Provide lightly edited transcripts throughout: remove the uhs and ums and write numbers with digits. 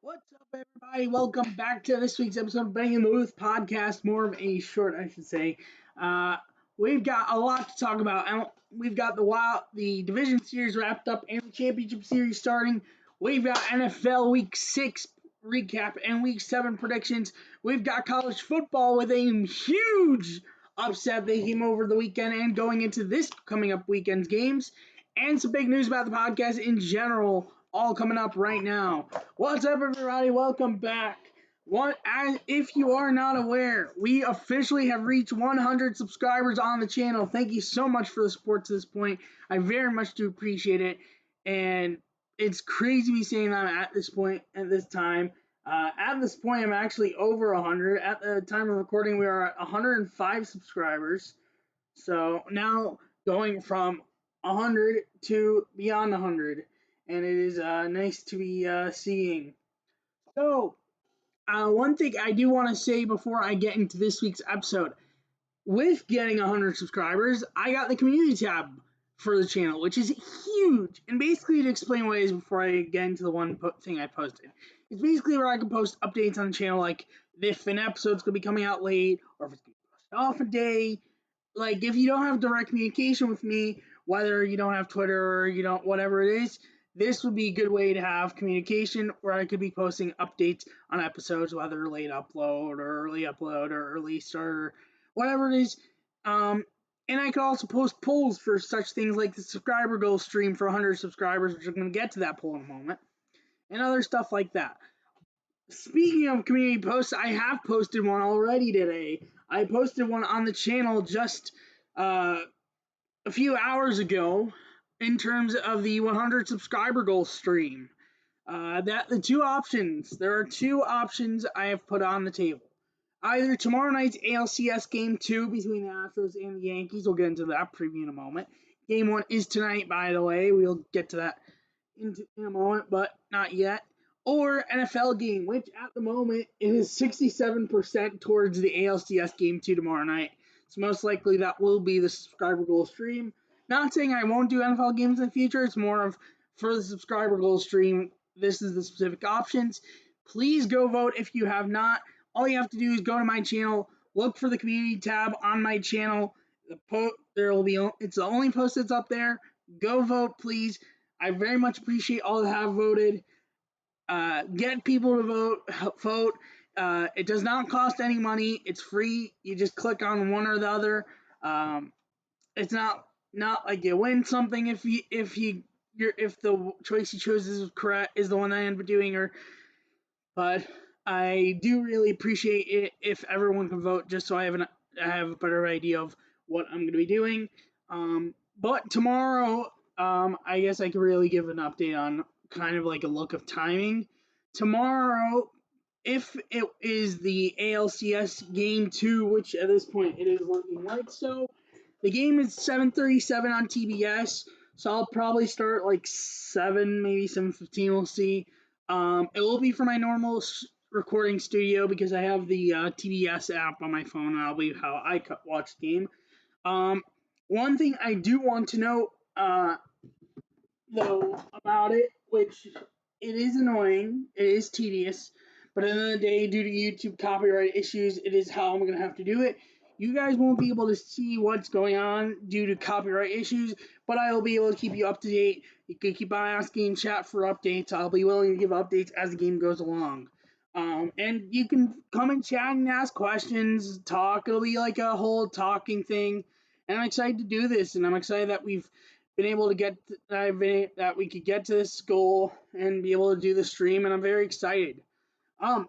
What's up, everybody? Welcome back to this week's episode of Bang in the Booth podcast. More of a short, I should say. Uh, we've got a lot to talk about. We've got the division series wrapped up, and the championship series starting. We've got NFL Week 6 recap and Week 7 predictions. We've got college football with a huge upset that came over the weekend and going into this coming up weekend's games, and some big news about the podcast in general, all coming up right now. What's up, everybody? Welcome back. If you are not aware, we officially have reached 100 subscribers on the channel. Thank you so much for the support to this point. I very much do appreciate it, and it's crazy me saying that at this point, at this time. At this point, I'm actually over 100. At the time of recording, we are at 105 subscribers. So now going from 100 to beyond 100, and it is nice to be seeing. So, one thing I do want to say before I get into this week's episode, with getting 100 subscribers, I got the community tab for the channel, which is huge. And basically, to explain what it is before I get into the one thing I posted, it's basically where I can post updates on the channel, like if an episode's going to be coming out late, or if it's going to be posted off a day. Like, if you don't have direct communication with me, whether you don't have Twitter or you don't, whatever it is, this would be a good way to have communication where I could be posting updates on episodes, whether late upload or early start or whatever it is. And I could also post polls for such things like the subscriber goal stream for 100 subscribers, which I'm going to get to that poll in a moment, and other stuff like that. Speaking of community posts, I have posted one already today. I posted one on the channel just a few hours ago in terms of the 100 subscriber goal stream. There are two options I have put on the table. Either tomorrow night's ALCS Game 2 between the Astros and the Yankees. We'll get into that preview in a moment. Game 1 is tonight, by the way. We'll get to that in a moment, but not yet. Or NFL game, which at the moment is 67% towards the ALCS Game 2 tomorrow night. So most likely that will be the subscriber goal stream. Not saying I won't do NFL games in the future. It's more of, for the subscriber goal stream, this is the specific options. Please go vote if you have not. All you have to do is go to my channel, look for the community tab on my channel. It's the only post that's up there. Go vote, please. I very much appreciate all that have voted. Get people to vote. It does not cost any money. It's free. You just click on one or the other. It's not like you win something if the choice you chose is correct, is the one I end up doing, but I do really appreciate it if everyone can vote, just so I have a better idea of what I'm going to be doing. But tomorrow, I guess I could really give an update on kind of like a look of timing. Tomorrow, if it is the ALCS Game 2, which at this point it is looking like so, the game is 7:37 on TBS, so I'll probably start like 7, maybe 7:15, we'll see. It will be for my normal recording studio because I have the TBS app on my phone, and that'll be how I watch the game. One thing I do want to note, though, about it, which it is annoying, it is tedious, but at the end of the day, due to YouTube copyright issues, it is how I'm going to have to do it. You guys won't be able to see what's going on due to copyright issues, but I will be able to keep you up to date. You can keep on asking in chat for updates. I'll be willing to give updates as the game goes along. And you can come and chat and ask questions, talk. It'll be like a whole talking thing. And I'm excited to do this, and I'm excited that we've been able to that we could get to this goal and be able to do the stream, and I'm very excited. I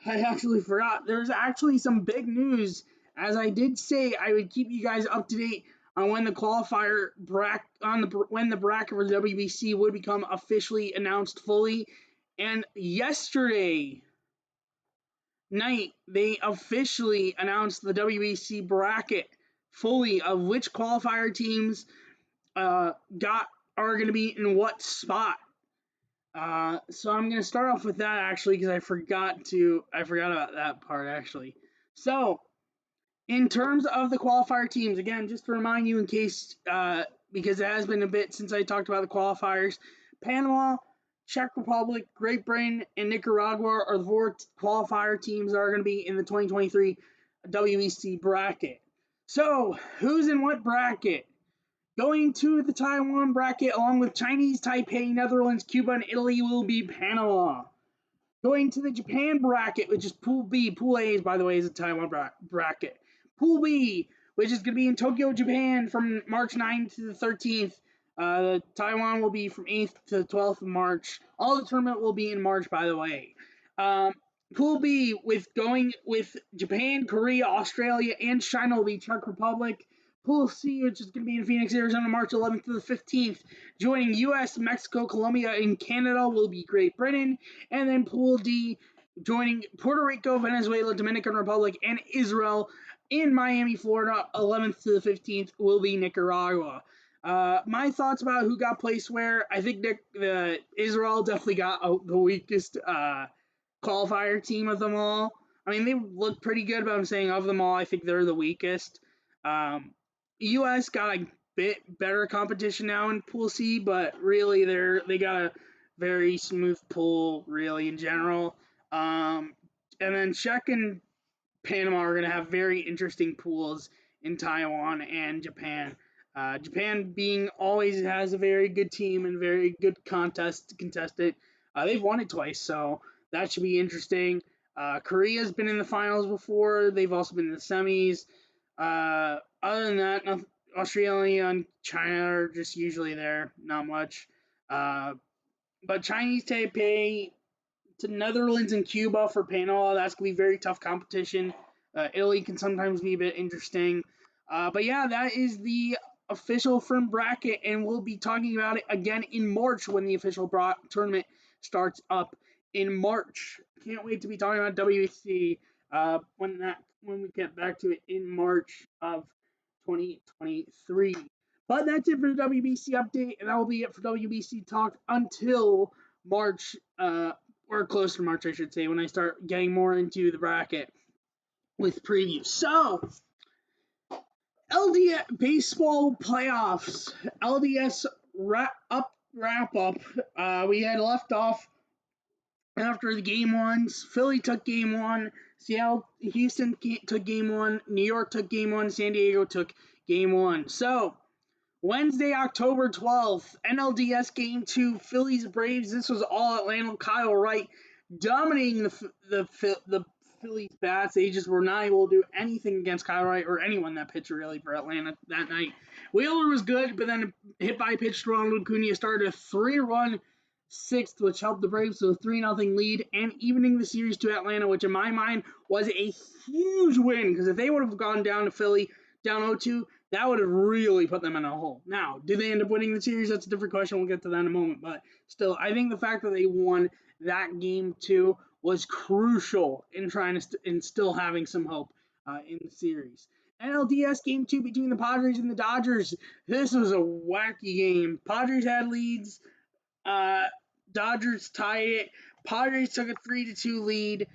actually forgot. There's actually some big news. As I did say, I would keep you guys up to date on when the qualifier when the bracket for the WBC would become officially announced fully. And yesterday night, they officially announced the WBC bracket fully of which qualifier teams are going to be in what spot. So I'm going to start off with that actually because I forgot about that part actually. So in terms of the qualifier teams, again, just to remind you in case, because it has been a bit since I talked about the qualifiers, Panama, Czech Republic, Great Britain, and Nicaragua are the 4 qualifier teams that are going to be in the 2023 WBC bracket. So, who's in what bracket? Going to the Taiwan bracket, along with Chinese Taipei, Netherlands, Cuba, and Italy, will be Panama. Going to the Japan bracket, which is Pool B. Pool A, by the way, is a Taiwan bracket. Pool B, which is going to be in Tokyo, Japan from March 9th to the 13th. Taiwan will be from 8th to the 12th of March. All the tournament will be in March, by the way. Pool B, going with Japan, Korea, Australia, and China, will be Czech Republic. Pool C, which is going to be in Phoenix, Arizona, March 11th to the 15th. Joining U.S., Mexico, Colombia, and Canada will be Great Britain. And then Pool D, joining Puerto Rico, Venezuela, Dominican Republic, and Israel in Miami, Florida, 11th to the 15th, will be Nicaragua. My thoughts about who got placed where, I think Israel definitely got the weakest qualifier team of them all. I mean, they look pretty good, but I'm saying of them all, I think they're the weakest. U.S. got a bit better competition now in Pool C, but really they got a very smooth pool, really, in general. And then Czech and Panama are going to have very interesting pools in Taiwan and Japan. Japan being always has a very good team and very good contestant. They've won it twice, so that should be interesting. Korea's been in the finals before. They've also been in the semis. Other than that, Australia and China are just usually there. Not much. But Chinese Taipei to Netherlands and Cuba for Panama, that's going to be very tough competition. Italy can sometimes be a bit interesting. But yeah, that is the official firm bracket, and we'll be talking about it again in March when the official tournament starts up in March. Can't wait to be talking about WBC when we get back to it in March of 2023. But that's it for the WBC update, and that will be it for WBC talk until March, or close to March, I should say, when I start getting more into the bracket with previews. So, LDS baseball playoffs, LDS wrap up. We had left off after the game ones. Philly took game one. Houston took game one. New York took game one. San Diego took game one. So, Wednesday, October 12th, NLDS Game 2, Phillies Braves. This was all Atlanta. Kyle Wright dominating the Phillies bats. They just were not able to do anything against Kyle Wright or anyone that pitched really for Atlanta that night. Wheeler was good, but then hit by pitch to Ronald Acuna started a 3-run sixth, which helped the Braves to a 3-0 lead and evening the series to Atlanta, which in my mind was a huge win because if they would have gone down to Philly down 0-2, that would have really put them in a hole. Now, did they end up winning the series? That's a different question. We'll get to that in a moment. But still, I think the fact that they won that game 2 was crucial in trying to in still having some hope in the series. NLDS Game 2 between the Padres and the Dodgers. This was a wacky game. Padres had leads. Dodgers tied it. Padres took a 3-2 lead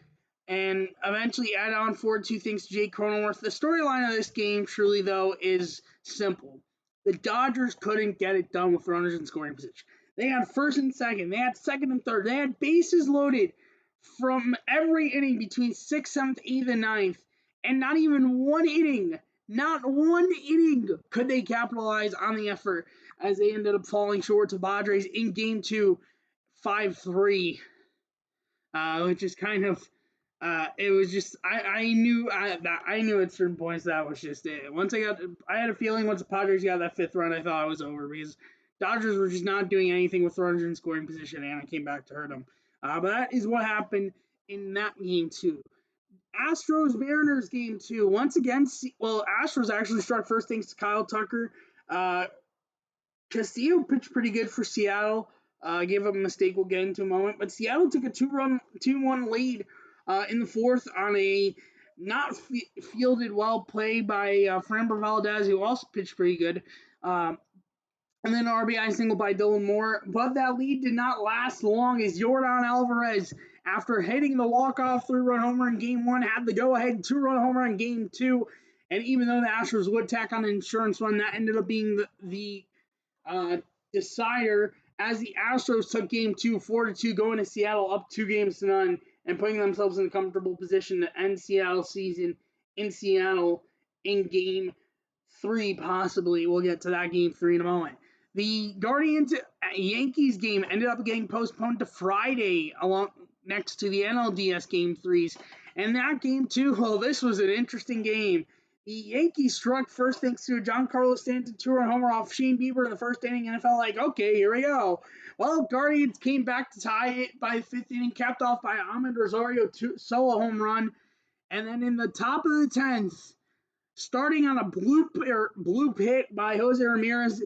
and eventually add on 4-2 thanks to Jake Cronenworth. The storyline of this game, truly, though, is simple. The Dodgers couldn't get it done with runners in scoring position. They had first and second. They had second and third. They had bases loaded from every inning between 6th, 7th, 8th, and 9th. And not even one inning, could they capitalize on the effort as they ended up falling short to Padres in Game 2, 5-3. Which is kind of it was just I knew at certain points that was just it. I had a feeling once the Padres got that 5th run, I thought it was over because Dodgers were just not doing anything with runners in scoring position, and I came back to hurt them. But that is what happened in that game too. Astros Mariners game 2. Once again, Astros actually struck first thanks to Kyle Tucker. Castillo pitched pretty good for Seattle. Gave up a mistake we'll get into in a moment. But Seattle took a 2-1 lead in the 4th on a not fielded well play by Framber Valdez, who also pitched pretty good. And then an RBI single by Dylan Moore. But that lead did not last long as Yordan Alvarez, after hitting the walk-off 3-run homer in Game 1, had the go-ahead 2-run homer in Game 2. And even though the Astros would tack on an insurance run, that ended up being the decider as the Astros took game 2 4-2, going to Seattle up 2-0 and putting themselves in a comfortable position to end Seattle's season in Seattle in game 3, possibly. We'll get to that game 3 in a moment. The Guardians Yankees game ended up getting postponed to Friday, along next to the NLDS game 3s. And that game, too, well, this was an interesting game. The Yankees struck first thanks to a Giancarlo Stanton two-run homer off Shane Bieber in the first inning, and I felt like, okay, here we go. Well, Guardians came back to tie it by the fifth inning, capped off by Ahmed Rosario solo home run. And then in the top of the 10th, starting on a bloop hit by Jose Ramirez,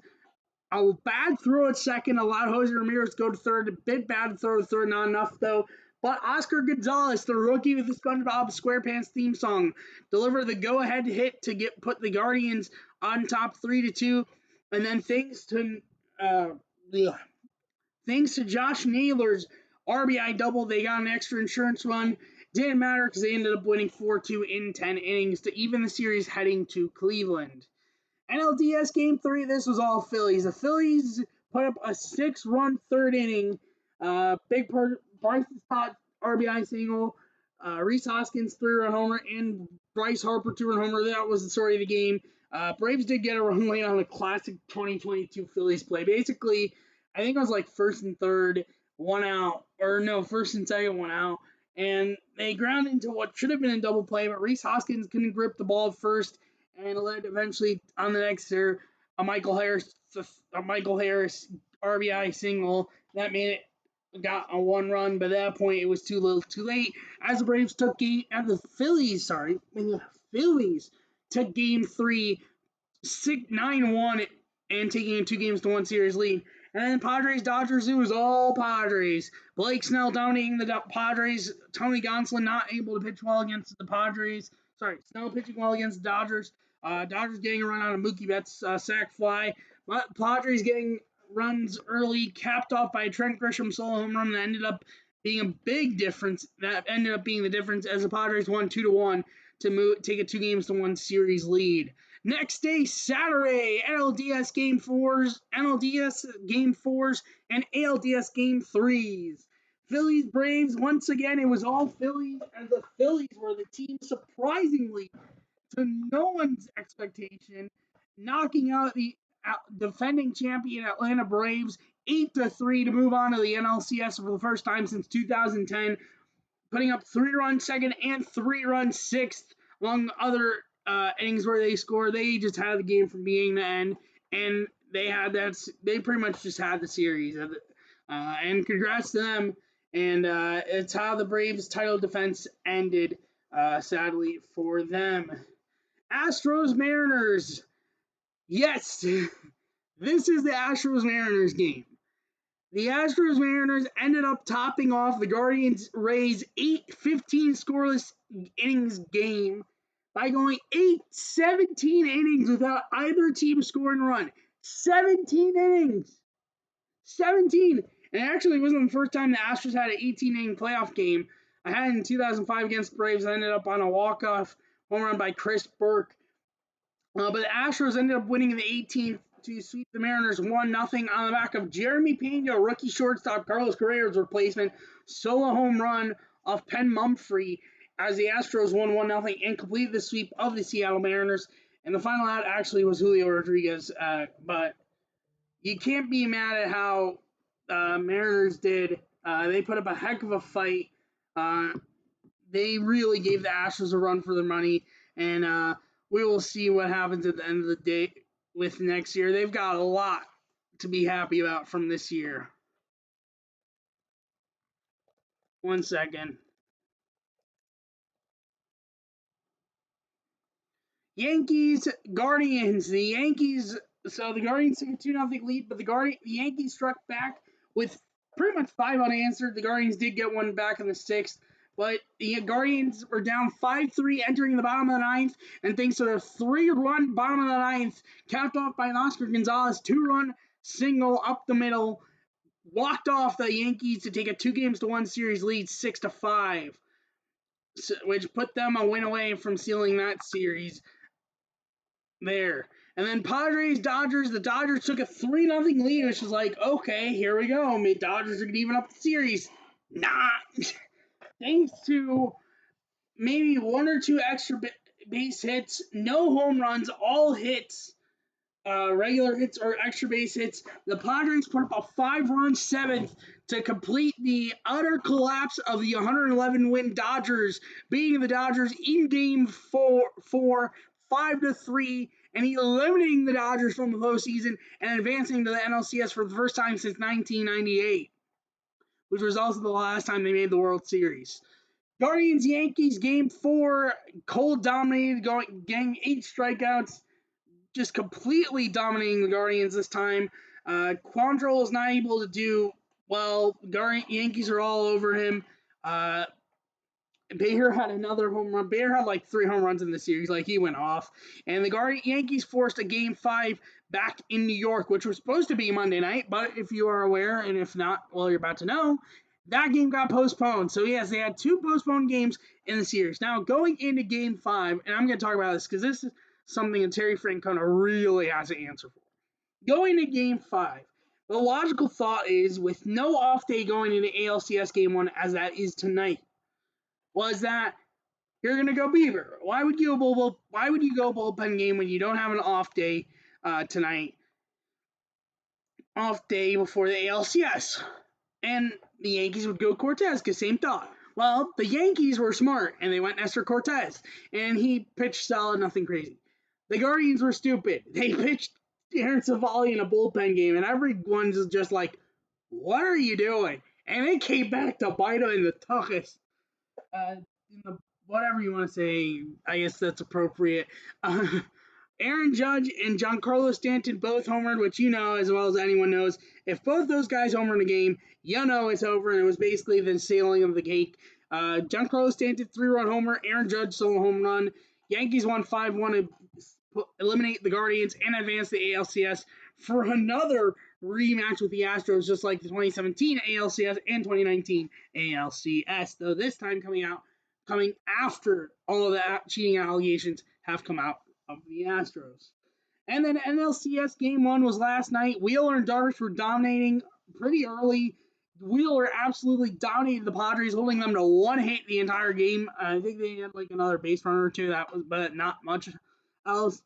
a bad throw at second allowed Jose Ramirez to go to third. A bit bad throw to third, not enough though. But Oscar Gonzalez, the rookie with the SpongeBob SquarePants theme song, delivered the go-ahead hit to put the Guardians on top 3-2. And then thanks to Josh Naylor's RBI double, they got an extra insurance run. Didn't matter because they ended up winning 4-2 in 10 innings to even the series heading to Cleveland. NLDS Game 3, this was all Phillies. The Phillies put up a 6-run third inning. Bryce Stott RBI single, Rhys Hoskins 3-run homer, and Bryce Harper 2-run homer. That was the story of the game. Braves did get a run late on a classic 2022 Phillies play. Basically, I think it was like first and third, one out, or no, first and second, one out. And they ground into what should have been a double play, but Rhys Hoskins couldn't grip the ball at first, and it led eventually on the next year a Michael Harris RBI single that made it got a 1 run. By that point, it was too little, too late. As the Braves took game, and the Phillies took game 3, 9-1, and taking a 2-1 series lead. And then Padres Dodgers, it was all Padres. Blake Snell dominating the Padres. Tony Gonsolin not able to pitch well against the Padres. Snell pitching well against the Dodgers. Dodgers getting a run out of Mookie Betts' sac fly. But Padres getting runs early, capped off by Trent Grisham solo home run that ended up being a big difference. That ended up being the difference as the Padres won 2-1 to take a 2-1 series lead. Next day, Saturday, NLDS Game 4s, and ALDS Game 3s. Phillies Braves, once again, it was all Phillies, and the Phillies were the team, surprisingly, to no one's expectation, knocking out the defending champion Atlanta Braves 8-3 to move on to the NLCS for the first time since 2010, putting up 3-run second and 3-run sixth, among other innings where they scored. They just had the game from beginning to end, and they pretty much just had the series. And congrats to them. And it's how the Braves' title defense ended, sadly for them. Astros Mariners. Yes, this is the Astros Mariners game. The Astros Mariners ended up topping off the Guardians Rays 8-15 scoreless innings game by going 17 innings without either team scoring a run. 17 innings. 17. And actually, it wasn't the first time the Astros had an 18-inning playoff game. I had it in 2005 against the Braves. I ended up on a walk-off home run by Chris Burke. But the Astros ended up winning in the 18th to sweep the Mariners 1-0 on the back of Jeremy Pena, rookie shortstop Carlos Correa's replacement, solo home run of Penn Mumphrey as the Astros won 1-0 and completed the sweep of the Seattle Mariners. And the final out actually was Julio Rodriguez. But you can't be mad at how Mariners did. They put up a heck of a fight. They really gave the Astros a run for their money. And we will see what happens at the end of the day with next year. They've got a lot to be happy about from this year. 1 second. Yankees, Guardians. The Guardians took a 2-0 lead, but the Yankees struck back with pretty much 5 unanswered. The Guardians did get one back in the 6th, but the Guardians were down 5-3 entering the bottom of the 9th, and thanks to a 3-run bottom of the 9th, capped off by an Oscar Gonzalez 2-run single up the middle, walked off the Yankees to take a 2-1 series lead 6-5, which put them a win away from sealing that series there. And then Padres, Dodgers. The Dodgers took a 3-0 lead, which was like, okay, here we go. Maybe Dodgers are going to even up the series. Nah. Thanks to maybe one or two extra base hits, no home runs, all hits, regular hits or extra base hits. The Padres put up a 5-run seventh to complete the utter collapse of the 111 win Dodgers, beating the Dodgers in game four 5-3, and eliminating the Dodgers from the postseason and advancing to the NLCS for the first time since 1998, which was also the last time they made the World Series. Guardians Yankees game 4, Cole dominated, getting 8 strikeouts, just completely dominating the Guardians this time. Quantrill is not able to do well. Yankees are all over him. Bader had another home run. Bader had like 3 home runs in the series. Like, he went off. And the Yankees forced a game 5 back in New York, which was supposed to be Monday night. But if you are aware, and if not, well, you're about to know, that game got postponed. So, yes, they had 2 postponed games in the series. Now, going into game 5, and I'm going to talk about this because this is something that Terry Francona really has to answer for. Going to game 5, the logical thought is, with no off day going into ALCS game 1, as that is tonight, was that you're gonna go Beaver. Why would you go bullpen game when you don't have an off day tonight? Off day before the ALCS, and the Yankees would go Cortez because same thought. Well, the Yankees were smart and they went Nestor Cortez, and he pitched solid, nothing crazy. The Guardians were stupid. They pitched Aaron Savali in a bullpen game, and everyone's just like, "What are you doing?" And it came back to bite him in the tuchus. In the whatever you want to say, I guess that's appropriate. Aaron Judge and Giancarlo Stanton both homered, which you know as well as anyone knows. If both those guys homer in a game, you know it's over, and it was basically the sailing of the cake. Giancarlo Stanton 3-run homer, Aaron Judge solo home run. Yankees won 5-1 to eliminate the Guardians and advance the ALCS for another rematch with the Astros, just like the 2017 ALCS and 2019 ALCS, though this time coming after all of the cheating allegations have come out of the Astros. And then NLCS game 1 was last night. Wheeler and Darvish were dominating pretty early. Wheeler absolutely dominated the Padres, holding them to 1 hit the entire game. I think they had like another base runner or 2, but not much else.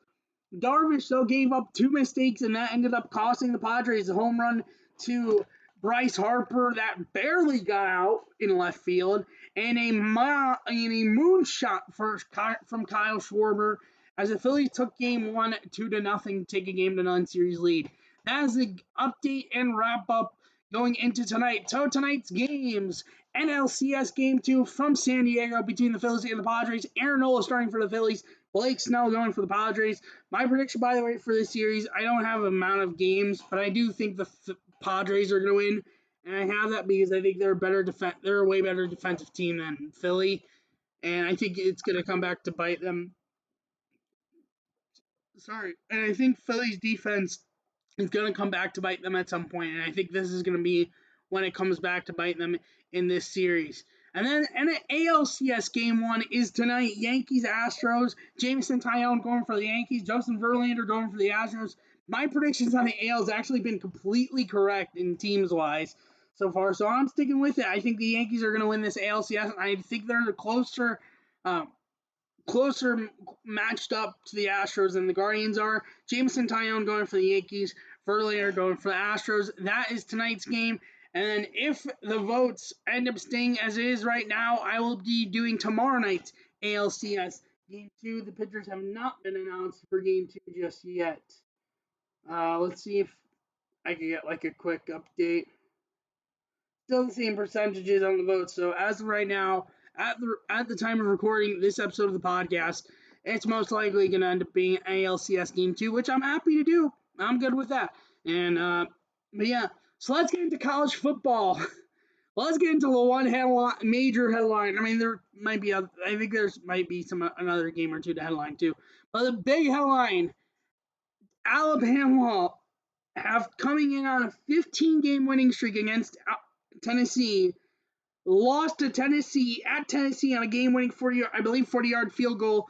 Darvish, though, gave up 2 mistakes, and that ended up costing the Padres a home run to Bryce Harper that barely got out in left field, and a moonshot from Kyle Schwarber as the Phillies took game 1 2-0 to take a game to none series lead. That is the update and wrap up going into tonight. So tonight's games: NLCS game 2 from San Diego between the Phillies and the Padres. Aaron Nola starting for the Phillies. Blake Snell going for the Padres. My prediction, by the way, for this series, I don't have an amount of games, but I do think the Padres are going to win, and I have that because I think they're a way better defensive team than Philly, and I think it's going to come back to bite them. And I think Philly's defense is going to come back to bite them at some point, and I think this is going to be when it comes back to bite them in this series. And then ALCS game 1 is tonight. Yankees Astros. Jameson Taillon going for the Yankees. Justin Verlander going for the Astros. My predictions on the AL has actually been completely correct in teams wise so far, so I'm sticking with it. I think the Yankees are going to win this ALCS, and I think they're closer matched up to the Astros than the Guardians are. Jameson Taillon going for the Yankees. Verlander going for the Astros. That is tonight's game. And then if the votes end up staying as it is right now, I will be doing tomorrow night's ALCS game 2. The pitchers have not been announced for game 2 just yet. Let's see if I can get like a quick update. Still the same percentages on the votes. So as of right now, at the time of recording this episode of the podcast, it's most likely going to end up being ALCS game 2, which I'm happy to do. I'm good with that. And but yeah. So let's get into college football. Let's get into the one major headline. I mean, there might be I think there might be another game or two to headline too. But the big headline: Alabama coming in on a 15-game winning streak against Tennessee. Lost to Tennessee at Tennessee on a game-winning 40-yard field goal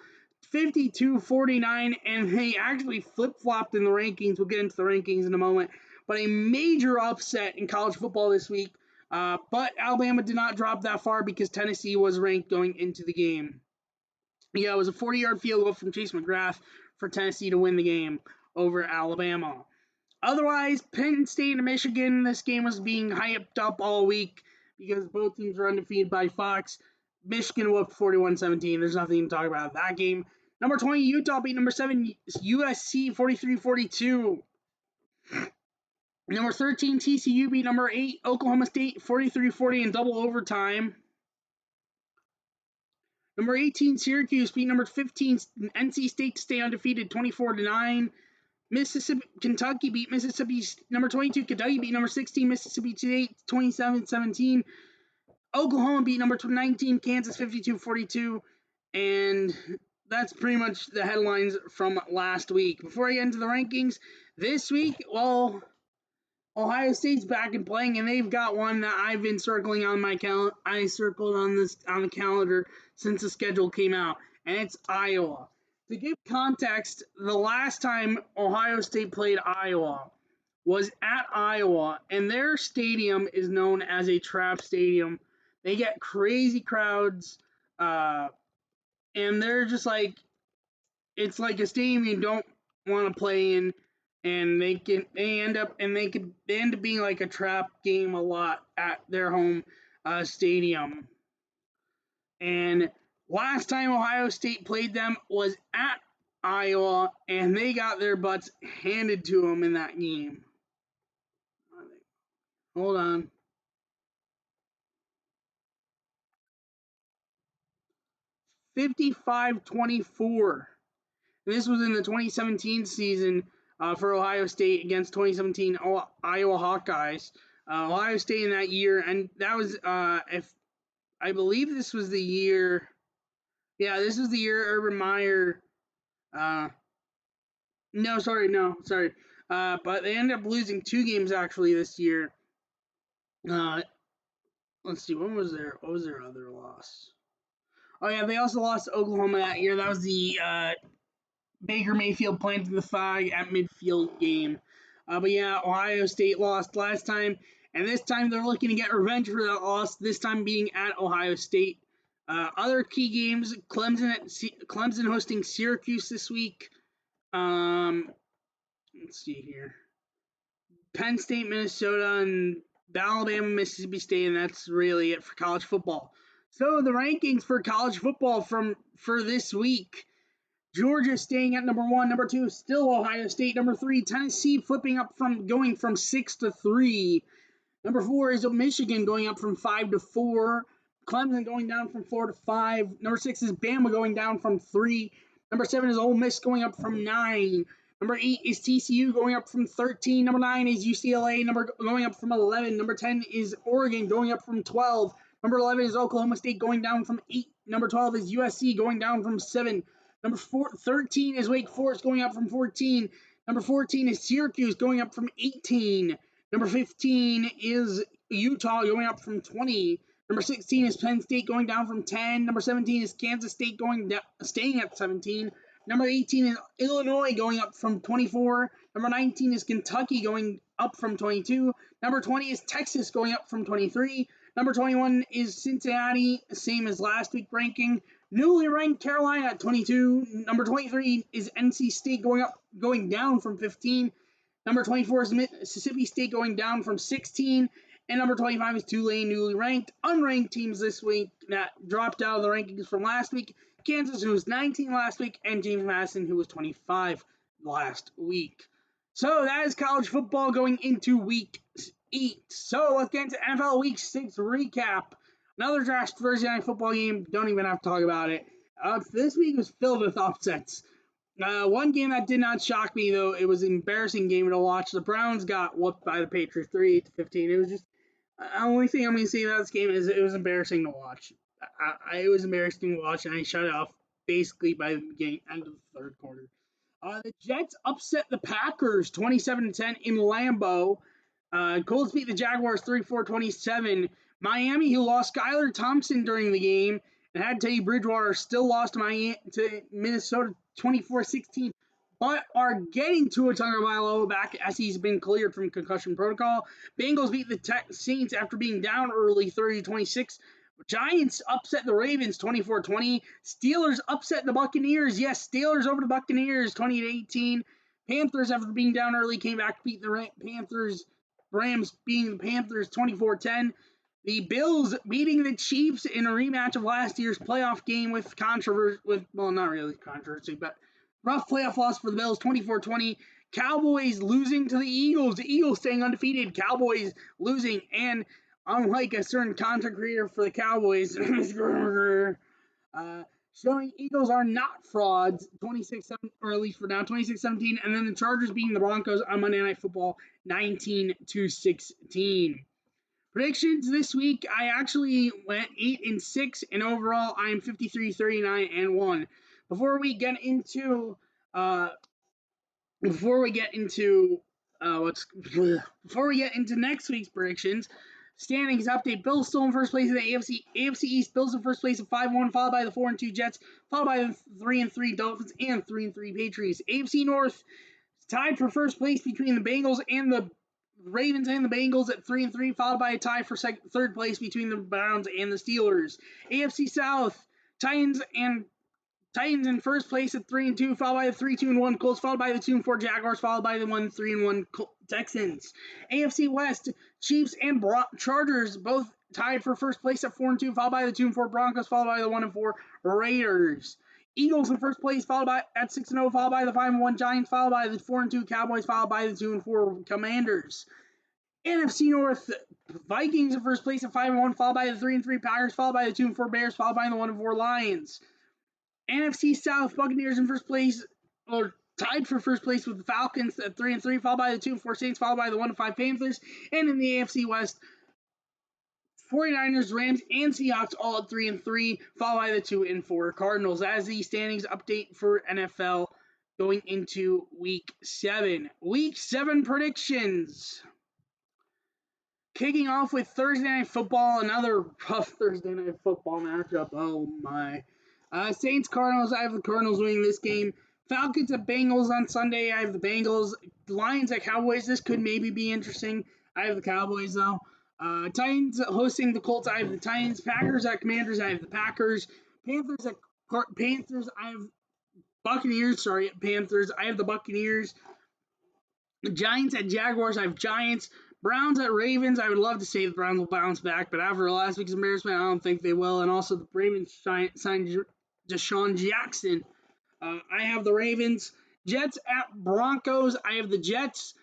52-49, and they actually flip-flopped in the rankings. We'll get into the rankings in a moment. But a major upset in college football this week. But Alabama did not drop that far because Tennessee was ranked going into the game. Yeah, it was a 40-yard field goal from Chase McGrath for Tennessee to win the game over Alabama. Otherwise, Penn State and Michigan, this game was being hyped up all week because both teams were undefeated by Fox. Michigan whooped 41-17. There's nothing to talk about that game. Number 20, Utah beat number 7, USC 43-42. Number 13, TCU beat number 8, Oklahoma State 43-40 in double overtime. Number 18, Syracuse beat number 15, NC State to stay undefeated 24-9. Kentucky beat Mississippi. Number 22, Kentucky beat number 16, Mississippi State 27-17. Oklahoma beat number 19, Kansas 52-42. And that's pretty much the headlines from last week. Before I get into the rankings, this week, well, Ohio State's back and playing, and they've got one that I've been circling on my calendar. I circled on the calendar since the schedule came out, and it's Iowa. To give context, the last time Ohio State played Iowa was at Iowa, and their stadium is known as a trap stadium. They get crazy crowds, and they're just like, it's like a stadium you don't want to play in, and they end up being like a trap game a lot at their home stadium. And last time Ohio State played them was at Iowa, and they got their butts handed to them in that game. Hold on. $55-24. This was in the 2017 season for Ohio State against 2017 Iowa Hawkeyes. Ohio State in that year, and that was, if I believe this was the year. Yeah, this was the year Urban Meyer. No, sorry. But they ended up losing 2 games actually this year. Let's see, what was their other loss? Oh yeah, they also lost to Oklahoma that year. That was the Baker Mayfield planting the flag at midfield game. But yeah, Ohio State lost last time, and this time they're looking to get revenge for that loss. This time being at Ohio State. Other key games: Clemson hosting Syracuse this week. Let's see here. Penn State, Minnesota, and Alabama, Mississippi State, and that's really it for college football. So the rankings for college football for this week: Georgia staying at number 1, number 2 still Ohio State, number 3 Tennessee flipping up from going from 6 to 3. Number 4 is Michigan going up from 5 to 4. Clemson going down from 4 to 5. Number 6 is Bama going down from 3. Number 7 is Ole Miss going up from 9. Number 8 is TCU going up from 13. Number 9 is UCLA going up from 11. Number 10 is Oregon going up from 12. Number 11 is Oklahoma State going down from 8. Number 12 is USC going down from 7. Number 13 is Wake Forest going up from 14. Number 14 is Syracuse going up from 18. Number 15 is Utah going up from 20. Number 16 is Penn State going down from 10. Number 17 is Kansas State staying at 17. Number 18 is Illinois going up from 24. Number 19 is Kentucky going up from 22. Number 20 is Texas going up from 23. Number 21 is Cincinnati, same as last week ranking. Newly ranked Carolina at 22. Number 23 is NC State going down from 15. Number 24 is Mississippi State going down from 16. And number 25 is Tulane, newly ranked. Unranked teams this week that dropped out of the rankings from last week: Kansas, who was 19 last week, and James Madison, who was 25 last week. So that is college football going into week 8. So let's get into NFL Week 6 recap. Another trash Thursday night football game. Don't even have to talk about it. This week was filled with upsets. One game that did not shock me, though, it was an embarrassing game to watch. The Browns got whooped by the Patriots 38-15. It was just the only thing I'm going to say about this game is it was embarrassing to watch. It was embarrassing to watch, and I shut it off basically by the end of the third quarter. The Jets upset the Packers 27-10 in Lambeau. Colts beat the Jaguars 34-27. Miami, who lost Skylar Thompson during the game, And I had to tell you, Bridgewater still lost to Minnesota 24-16, but are getting Tua Tagovailoa back as he's been cleared from concussion protocol. Bengals beat the Saints after being down early 30-26. Giants upset the Ravens 24-20. Steelers upset the Buccaneers. Yes, Steelers over the Buccaneers 20-18. Panthers, after being down early, came back to beat the Panthers. Rams beating the Panthers 24-10. The Bills beating the Chiefs in a rematch of last year's playoff game with controversy, well, not really controversy, but rough playoff loss for the Bills 24-20. Cowboys losing to the Eagles. The Eagles staying undefeated. Cowboys losing, and unlike a certain content creator for the Cowboys, showing Eagles are not frauds, 26-7, or at least for now, 26-17, and then the Chargers beating the Broncos on Monday Night Football 19-16. Predictions this week, I actually went 8-6, and overall I am 53-39-1. Before we get into next week's predictions, standings update: Bills still in first place in the AFC East. Bills in first place at 5-1, followed by the 4-2 Jets, followed by the 3-3 Dolphins and 3-3 Patriots. AFC North tied for first place between the Bengals and the Ravens and the Bengals at 3-3, followed by a tie for third place between the Browns and the Steelers. AFC South, Titans in first place at 3-2, followed by the 3-2-1 Colts, followed by the 2-4 Jaguars, followed by the 1-3-1 Texans. AFC West, Chiefs and Chargers both tied for first place at 4-2, followed by the 2-4 Broncos, followed by the 1-4 Raiders. Eagles in first place, followed by at 6-0, followed by the 5-1 Giants, followed by the 4-2 Cowboys, followed by the 2-4 Commanders. NFC North, Vikings in first place at 5-1, followed by the 3-3 Packers, followed by the 2-4 Bears, followed by the 1-4 Lions. NFC South, Buccaneers in first place, or tied for first place with the Falcons at 3-3, followed by the 2-4 Saints, followed by the 1-5 Panthers, and in the AFC West, 49ers, Rams, and Seahawks all at 3-3, followed by the 2-4 Cardinals. That is the standings update for NFL going into Week 7. Week 7 predictions. Kicking off with Thursday Night Football, another rough Thursday Night Football matchup. Oh my. Saints, Cardinals, I have the Cardinals winning this game. Falcons at Bengals on Sunday, I have the Bengals. Lions at Cowboys, this could maybe be interesting. I have the Cowboys though. Titans hosting the Colts, I have the Titans. Packers at Commanders, I have the Packers. Panthers at Panthers, I have Buccaneers, at Panthers. I have the Buccaneers. Giants at Jaguars, I have Giants. Browns at Ravens, I would love to say the Browns will bounce back, but after last week's embarrassment, I don't think they will. And also the Ravens signed Deshaun Jackson. I have the Ravens. Jets at Broncos, I have the Jets.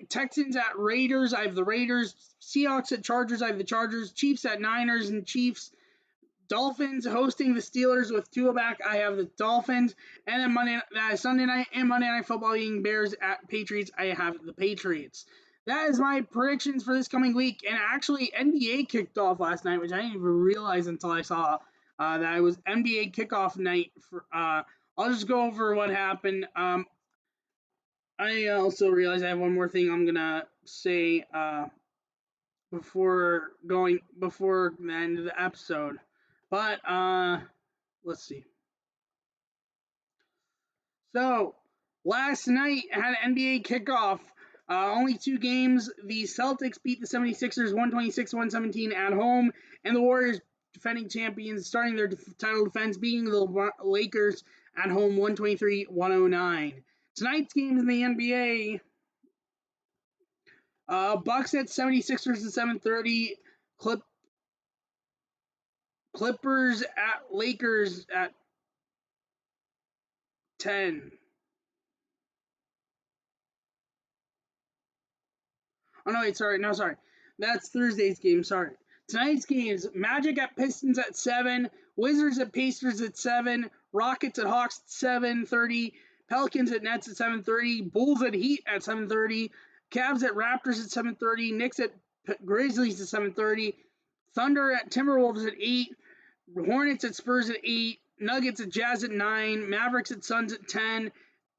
Texans at Raiders, I have the Raiders. Seahawks at Chargers, I have the Chargers. Chiefs at Niners and Chiefs. Dolphins hosting the Steelers with Tua back, I have the Dolphins. And then Sunday night and Monday Night Football being Bears at Patriots, I have the Patriots. That is my predictions for this coming week. And actually, NBA kicked off last night, which I didn't even realize until I saw that it was NBA kickoff night. I'll just go over what happened. I also realized I have one more thing I'm gonna say before the end of the episode. But let's see. So last night had an NBA kickoff. Only 2 games. The Celtics beat the 76ers 126-117 at home, and the Warriors, defending champions, starting their title defense, beating the Lakers at home 123-109. Tonight's games in the NBA: Bucks at 76ers at 7:30. Clippers at Lakers at 10. Oh, no, wait, sorry. That's Thursday's game, sorry. Tonight's games: Magic at Pistons at 7, Wizards at Pacers at 7, Rockets at Hawks at 7:30, Pelicans at Nets at 7:30, Bulls at Heat at 7:30, Cavs at Raptors at 7:30, Knicks at Grizzlies at 7:30, Thunder at Timberwolves at 8, Hornets at Spurs at 8, Nuggets at Jazz at 9, Mavericks at Suns at 10,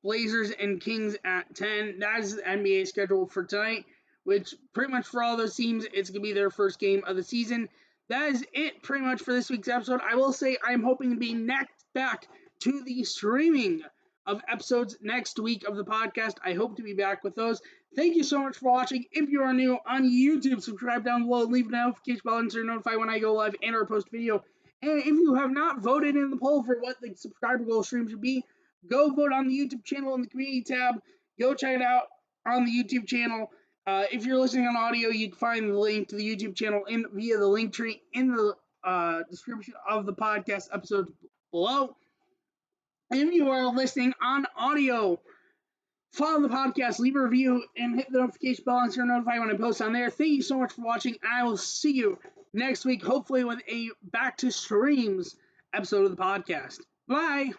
Blazers and Kings at 10. That is the NBA schedule for tonight, which pretty much for all those teams, it's going to be their first game of the season. that is it pretty much for this week's episode. I will say I'm hoping to be next back to the streaming of episodes next week of the podcast. I hope to be back with those. Thank you so much for watching. If you are new on YouTube, subscribe down below, leave a notification bell, and so notify when I go live and or post video. And if you have not voted in the poll for what the subscriber goal stream should be, go vote on the YouTube channel in the community tab. Go check it out on the YouTube channel. If you're listening on audio, you can find the link to the YouTube channel via the link tree in the description of the podcast episode below. If you are listening on audio, follow the podcast, leave a review, and hit the notification bell so you're notified when I post on there. Thank you so much for watching. I will see you next week, hopefully with a back to streams episode of the podcast. Bye.